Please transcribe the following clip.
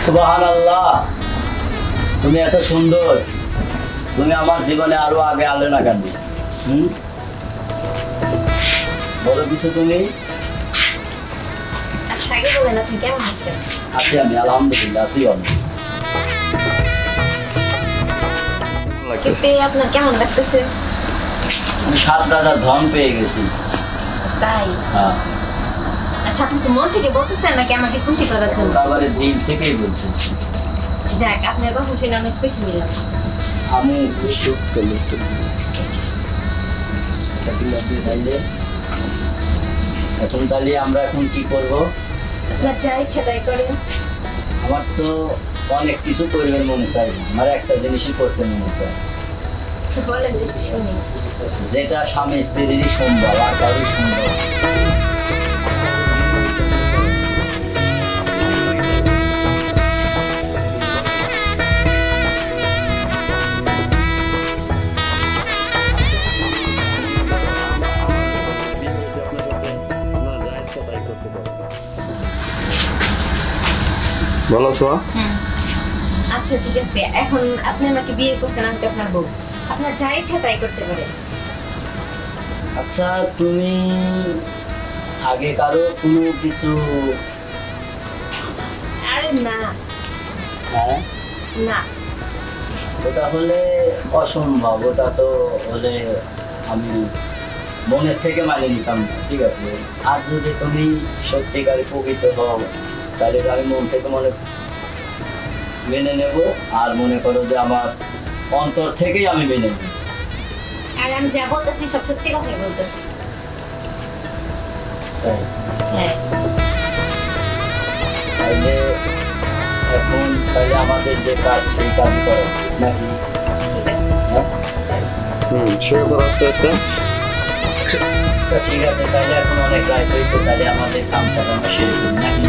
সুবহানাল্লাহ, তুমি এত সুন্দর, তুমি আমার জীবনে আরো আগে আলে না কেন? বলো কিছু তুমি। আচ্ছা আগে বলেন আপনি কেমন আছেন? আছি আমি, আলহামদুলিল্লাহ আছি ভালো। পেয়ে আপনার কেমন লাগতেছে? আমি 7 রাজার ধন পেয়ে গেছি। তাই? হ্যাঁ, আচ্ছা আপনি তো মন থেকে বলতেছেন নাকি আমাকে খুশি করার জন্য? একেবারে দিল থেকেই বলতেছি। যাক আপনার কথা শুনে অনেক খুশি হলাম। আমি খুশি তাইলে এখন তাহলে আমরা এখন কি করব? আপনার যা ইচ্ছা তাই করেন। আমার তো অনেক কিছু করবেন মনে চাই না, আমার একটা জিনিসই করতে মনে চাই, আচ্ছা বলেন দেখি শুনি। যেটা স্বামী স্ত্রীরই সম্ভব আর কারোই সম্ভব। বলো সোয়া। আচ্ছা ঠিক আছে, এখন আপনি আমাকে বিয়ে করছেন, আমি তো আপনার বউ, আপনার যা ইচ্ছা তাই করতে পারেন। আচ্ছা, তুমি আগে কারো কোনো কিছু? আরে না হ্যাঁ, না, ওটা হলে অসম্ভব, ওটা তো হলে আমি মনের থেকে মানে নিতাম না, ঠিক আছে? আর যদি তুমি সত্যিকারে প্রকৃত হও তাহলে আমি মন থেকে মেনে নেব, আর মনে করো যে আমার অন্তর থেকেই আমি মেনে নেব। আর আমি যা বলতেছি সব সত্যি কথাই বলতেছি। তাই হ্যাঁ তাইলে এখন তাইলে আমাদের যে কাজ সেই কাজ করা উচিত নাকি? ঠিক আছে। হ্যাঁ? শুরু করো আস্তে আস্তে। আচ্ছা ঠিক আছে, তাইলে এখন অনেক রাত হয়েছে, তাহলে আমাদের কামটা আমরা শেষ করি নাকি?